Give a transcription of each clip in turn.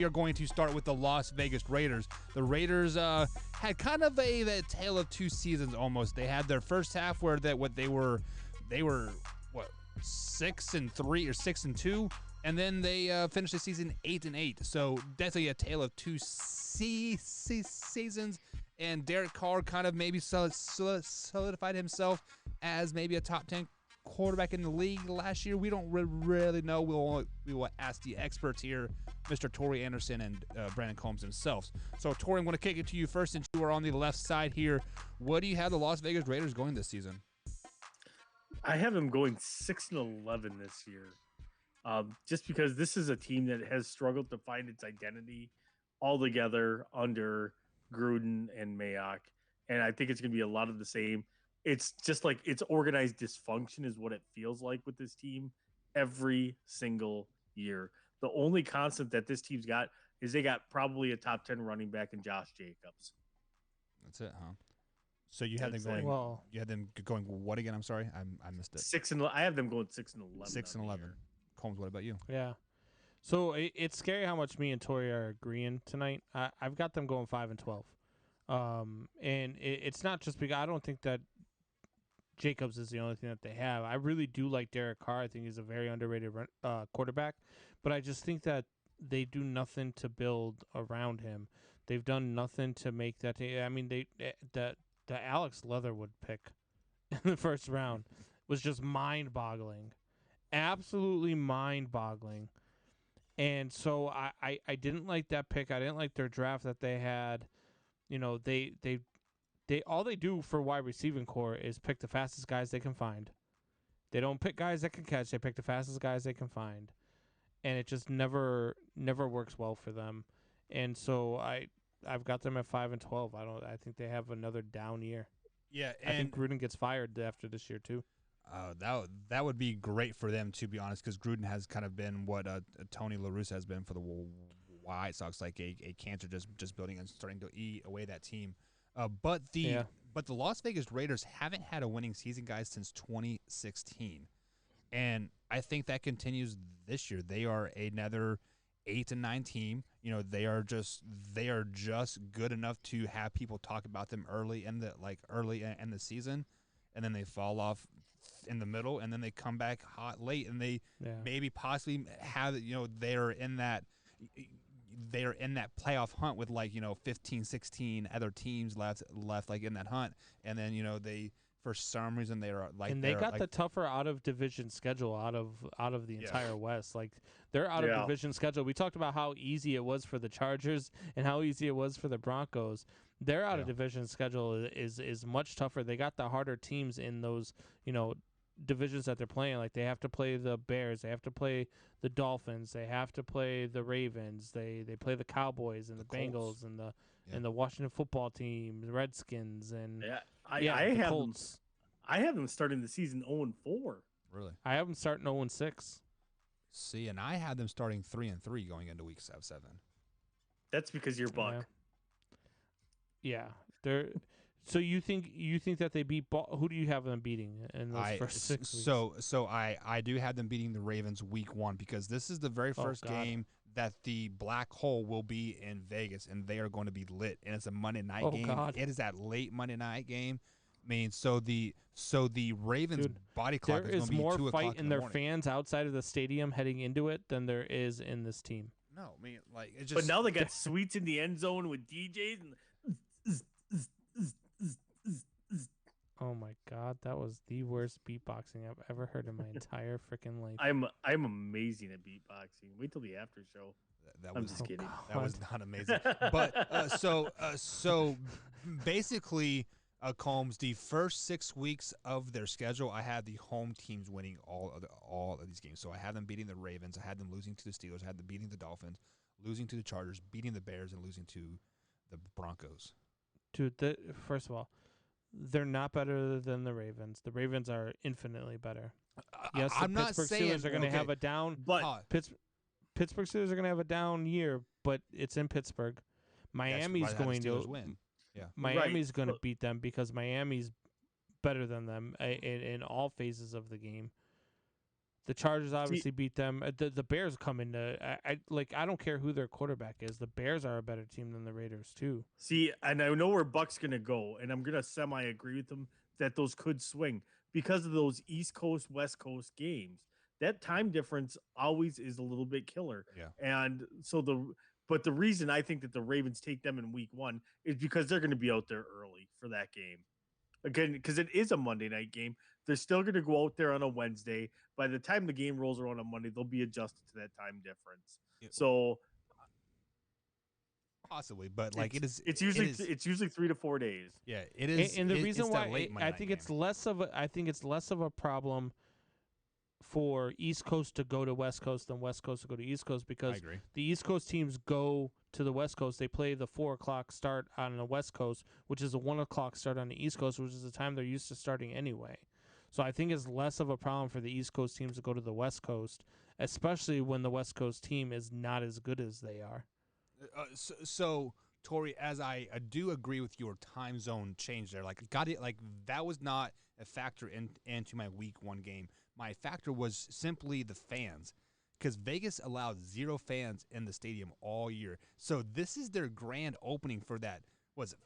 We are going to start with the Las Vegas Raiders. The Raiders had kind of a tale of two seasons almost. They had their first half where they were 6-3 or 6-2, and then they finished the season 8-8. So definitely a tale of two seasons. And Derek Carr kind of maybe solidified himself as maybe a top 10 quarterback in the league last year. We don't really know. We will ask the experts here, Mr. Torrey Anderson and Brandon Combs themselves. So, Torrey, I'm going to kick it to you first since you are on the left side here. What do you have the Las Vegas Raiders going this season? I have them going 6-11 this year, just because this is a team that has struggled to find its identity altogether under Gruden and Mayock, and I think it's going to be a lot of the same. It's just like it's organized dysfunction is what it feels like with this team every single year. The only constant that this team's got is they got probably a top 10 running back in Josh Jacobs. That's it, huh? So you had them going. Well, you had them going what again? I'm sorry, I missed it. I have them going 6-11. 6-11. Combs, what about you? yeah. So it's scary how much me and Tori are agreeing tonight. I've got them going 5-12, and it's not just because I don't think that Jacobs is the only thing that they have. I really do like Derek Carr. I think he's a very underrated quarterback, but I just think that they do nothing to build around him. They've done nothing to make that. I mean, the Alex Leatherwood pick in the first round was just mind-boggling, absolutely mind-boggling. And so I didn't like that pick. I didn't like their draft that they had. You know, they all they do for wide receiving core is pick the fastest guys they can find. They don't pick guys that can catch. They pick the fastest guys they can find, and it just never works well for them. And so I've got them at 5-12. I think they have another down year. Yeah, I think Gruden gets fired after this year too. That would be great for them, to be honest, because Gruden has kind of been what Tony La Russa has been for the White Sox, like a cancer just building and starting to eat away that team. But the Las Vegas Raiders haven't had a winning season, guys, since 2016, and I think that continues this year. They are another 8-9 team. You know, they are just good enough to have people talk about them early in the season, and then they fall off in the middle, and then they come back hot late, and they maybe possibly have, you know, they're in that playoff hunt with 15, 16 other teams left like in that hunt, and then, you know, they for some reason they are like, and they got the tougher out of division schedule out of the entire West. Like their out of division schedule. We talked about how easy it was for the Chargers and how easy it was for the Broncos. Their out of division schedule is much tougher. They got the harder teams in those, you know, divisions that they're playing. Like they have to play the Bears, they have to play the Dolphins, they have to play the Ravens, they play the Cowboys and the Bengals and the Washington football team, the Redskins, and I have Colts. I have them starting the season 0-4. Really? I have them starting 0-6. See, and I had them starting 3-3 going into week 7. That's because you're Buck. Yeah. They're. So you think that they beat who do you have them beating in those first 6 weeks? So I do have them beating the Ravens week 1, because this is the very first game that the Black Hole will be in Vegas, and they are going to be lit, and it's a Monday night game. God. It is that late Monday night game. I mean, so the Ravens body clock is going to be 2 o'clock in the morning. There is more fight in their fans outside of the stadium heading into it than there is in this team. No, I mean, like, it's just. But now they got suites in the end zone with DJs and. Oh my God, that was the worst beatboxing I've ever heard in my entire freaking life. I'm amazing at beatboxing. Wait till the after show. I'm just kidding. That was not amazing. But so basically, Combs, the first 6 weeks of their schedule, I had the home teams winning all of these games. So I had them beating the Ravens, I had them losing to the Steelers, I had them beating the Dolphins, losing to the Chargers, beating the Bears, and losing to the Broncos. Dude, first of all, they're not better than the Ravens. The Ravens are infinitely better. Yes, the Pittsburgh Steelers are going to have a down. But Pittsburgh Steelers are going to have a down year, but it's in Pittsburgh. Miami's going to win. Yeah, Miami's going to beat them because Miami's better than them in all phases of the game. The Chargers obviously beat them. The Bears come into I don't care who their quarterback is. The Bears are a better team than the Raiders too. See, and I know where Buck's going to go, and I'm going to semi agree with him that those could swing because of those East Coast, West Coast games. That time difference always is a little bit killer. Yeah. And so but the reason I think that the Ravens take them in week 1 is because they're going to be out there early for that game. Again, because it is a Monday night game. They're still going to go out there on a Wednesday. By the time the game rolls around on Monday, they'll be adjusted to that time difference. Yeah. So possibly, but like it's usually 3 to 4 days. Yeah, it is. And the reason why I think game. it's less of a problem for East Coast to go to West Coast than West Coast to go to East Coast, because the East Coast teams go to the West Coast. They play the 4:00 start on the West Coast, which is a 1:00 start on the East Coast, which is the time they're used to starting anyway. So I think it's less of a problem for the East Coast teams to go to the West Coast, especially when the West Coast team is not as good as they are. So Tori, as I do agree with your time zone change there, like got it, like that was not a factor into my week 1 game. My factor was simply the fans, because Vegas allowed 0 fans in the stadium all year. So this is their grand opening for that, was it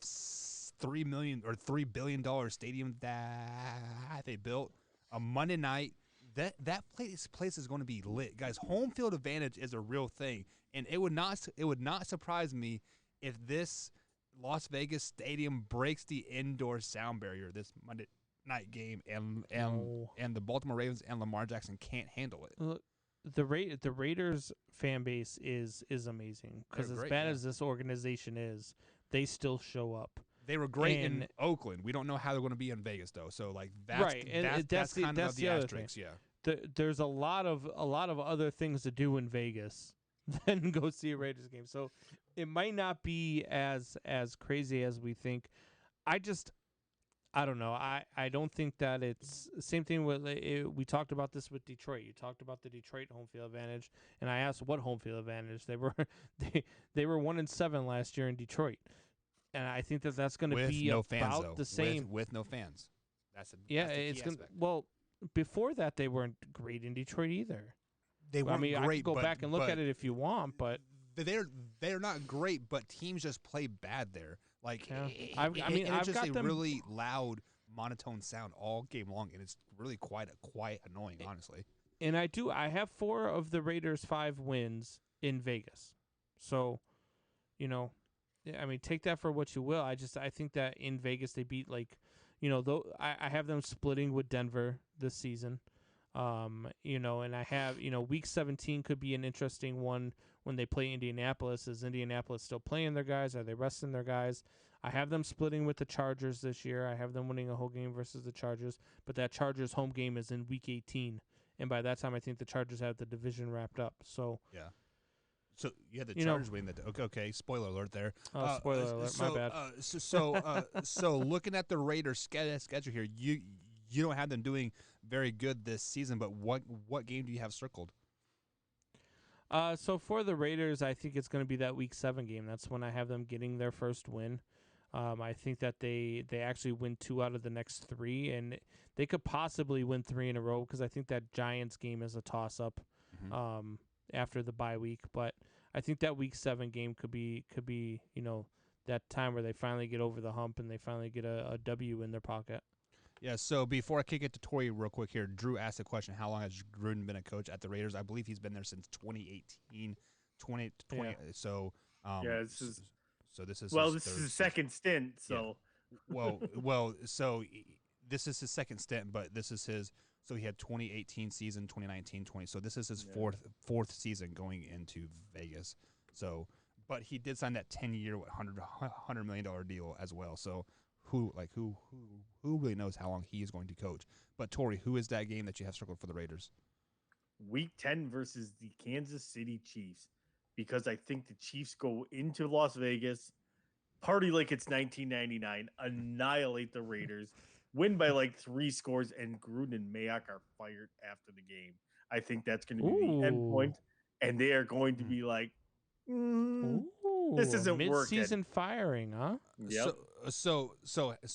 $3 million or $3 billion stadium that they built a Monday night. That place is going to be lit, guys. Home field advantage is a real thing, and it would not surprise me if this Las Vegas stadium breaks the indoor sound barrier this Monday night game, and the Baltimore Ravens and Lamar Jackson can't handle it. Look, the Raiders fan base is amazing, because as bad as this organization is, they still show up. They were great in Oakland. We don't know how they're going to be in Vegas though. So like that's right, and that's kind of the other asterisk. thing. Yeah, there's a lot of other things to do in Vegas than go see a Raiders game. So it might not be as crazy as we think. I don't know. I don't think that it's same thing with we talked about this with Detroit. You talked about the Detroit home field advantage, and I asked what home field advantage they were. They were 1-7 last year in Detroit, and I think that's going to be about the same with no fans. That's the it's key well. Before that, they weren't great in Detroit either. They weren't great. I could go back and look at it if you want, but they're not great. But teams just play bad there. Like I've it's just got them really loud, monotone sound all game long, and it's really quite annoying, honestly. And I have 4 of the Raiders' 5 wins in Vegas, so take that for what you will. I think that in Vegas they beat though I have them splitting with Denver this season. And I have, week 17 could be an interesting one when they play Indianapolis. Is Indianapolis still playing their guys? Are they resting their guys? I have them splitting with the Chargers this year. I have them winning a whole game versus the Chargers, but that Chargers home game is in week 18. And by that time, I think the Chargers have the division wrapped up. So, yeah. So the Chargers winning the okay. Spoiler alert there. Oh, spoiler alert. My bad. So looking at the Raiders schedule here, you don't have them doing very good this season. But what game do you have circled? So for the Raiders, I think it's going to be that week 7 game. That's when I have them getting their first win. I think that they actually win 2 out of the next 3, and they could possibly win 3 in a row, because I think that Giants game is a toss-up after the bye week. But I think that week 7 game could be that time where they finally get over the hump and they finally get a W in their pocket. Yeah, so before I kick it to Tori real quick here, Drew asked a question, how long has Gruden been a coach at the Raiders? I believe he's been there since 2018. Yeah. So this is this is his second stint. So so this is his second stint, but this is his. So he had 2018 season, 2019, 20. So this is his fourth season going into Vegas. So, but he did sign that 10-year, $100 million deal as well. So who really knows how long he is going to coach? But Tori, who is that game that you have circled for the Raiders? Week 10 versus the Kansas City Chiefs, because I think the Chiefs go into Las Vegas, party like it's 1999, annihilate the Raiders, win by like 3 scores, and Gruden and Mayock are fired after the game. I think that's going to be the end point, and they are going to be like, this isn't working. Mid-season firing, huh? Yep. So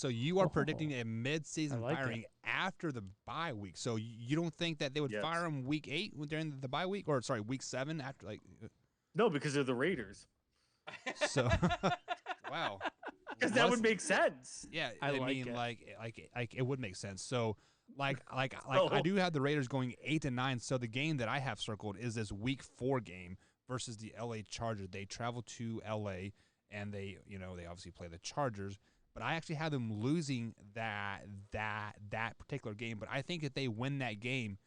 you are predicting a mid-season firing after the bye week. So you don't think that they would Yes. fire him week 8 during the bye week, or sorry, week 7 after No, because they're the Raiders. so wow. Because that would make sense. Yeah, I like mean, it. like it would make sense. So, like I So- do have the Raiders going 8-9. So the game that I have circled is this Week 4 game versus the LA Chargers. They travel to LA and they obviously play the Chargers. But I actually have them losing that particular game. But I think if they win that game,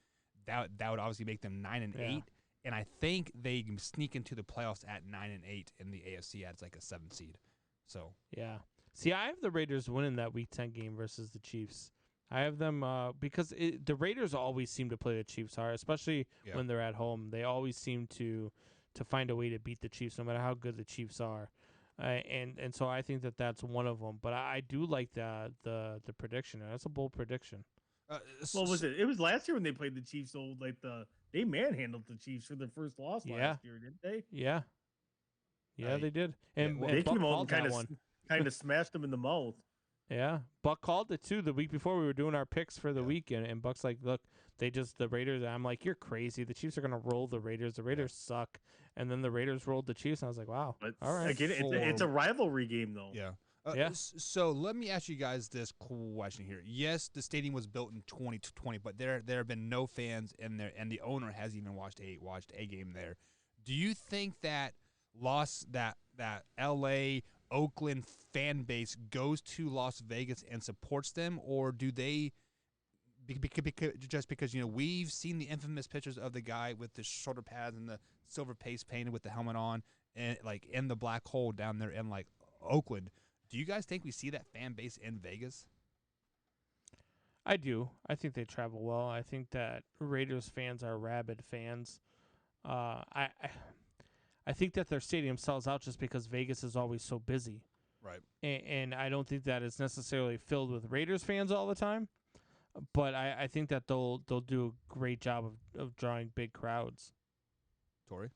that would obviously make them 9-8. Yeah. And I think they can sneak into the playoffs at 9-8 in the AFC as like a 7 seed. So Yeah. See, I have the Raiders winning that Week 10 game versus the Chiefs. I have them because the Raiders always seem to play the Chiefs hard, especially Yeah. when they're at home. They always seem to find a way to beat the Chiefs, no matter how good the Chiefs are. And so I think that that's one of them. But I do like the prediction. That's a bold prediction. What was it? It was last year when they played the Chiefs. So like they manhandled the Chiefs for their first loss Yeah. last year, didn't they? Yeah. Yeah, they did. And, well, and They Buck came out called and that one. kind of smashed them in the mouth. Yeah, Buck called it too the week before we were doing our picks for the Yeah. weekend, and Buck's like, "Look, the Raiders." I'm like, "You're crazy. The Chiefs are gonna roll the Raiders. The Raiders suck." And then the Raiders rolled the Chiefs, and I was like, "Wow, But all right." again, it's a rivalry game though. Yeah. Yeah. So let me ask you guys this question here. Yes, the stadium was built in 2020, but there have been no fans in there, and the owner hasn't even watched a game there. Do you think that that L.A. Oakland fan base goes to Las Vegas and supports them, or do they? Just because we've seen the infamous pictures of the guy with the shoulder pads and the silver paste painted with the helmet on, and like in the black hole down there in like Oakland. Do you guys think we see that fan base in Vegas? I do. I think they travel well. I think that Raiders fans are rabid fans. I think that their stadium sells out just because Vegas is always so busy. Right. And I don't think that it's necessarily filled with Raiders fans all the time. But I think that they'll do a great job of drawing big crowds. Tori?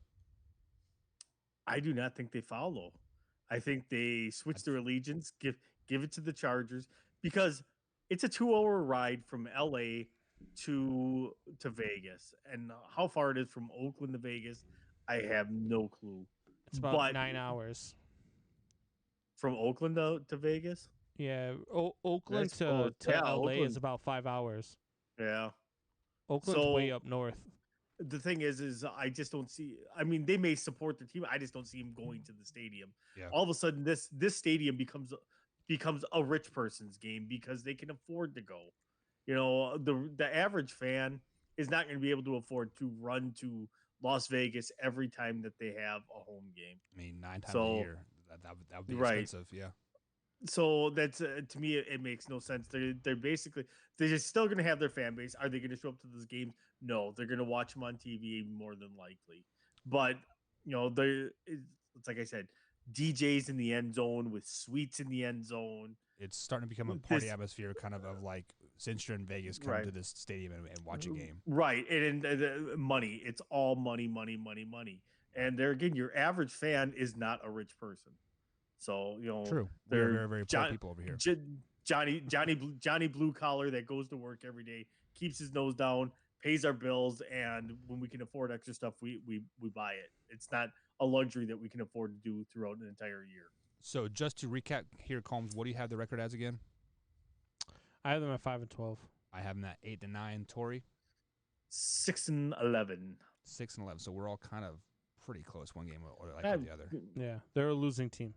I do not think they follow. I think they switch their allegiance, give it to the Chargers because it's a 2-hour ride from LA to Vegas. And how far it is from Oakland to Vegas, I have no clue. It's about But 9 hours. from Oakland to Vegas? Yeah, Oakland That's to close. Yeah, LA is Oakland. about 5 hours. Yeah. Oakland's way So- up north. The thing is I just don't see. I mean, they may support the team. I just don't see them going to the stadium. Yeah. All of a sudden, this stadium becomes a rich person's game because they can afford to go. The average fan is not going to be able to afford to run to Las Vegas every time that they have a home game. I mean, 9 times So- a year. That would be Right. expensive. Yeah. So that's to me, it makes no sense. They're basically they're still going to have their fan base. Are they going to show up to those games? No, they're going to watch them on TV more than likely. But it's like I said, DJs in the end zone with suites in the end zone. It's starting to become a This- party atmosphere, kind of like since you're in Vegas, come Right. to this stadium and watch a game. Right, and the money. It's all money, money, money, money. And there again, your average fan is not a rich person. So True. they're We're very, very poor John- people over here. Johnny blue collar that goes to work every day, keeps his nose down, pays our bills, and when we can afford extra stuff, we buy it. It's not a luxury that we can afford to do throughout an entire year. So just to recap here, Combs, what do you have the record as again? I have them at 5-12. I have them at 8-9. Tori, 6-11. 6-11. So we're all kind of pretty close, one game or like Uh, the other. Yeah, they're a losing team.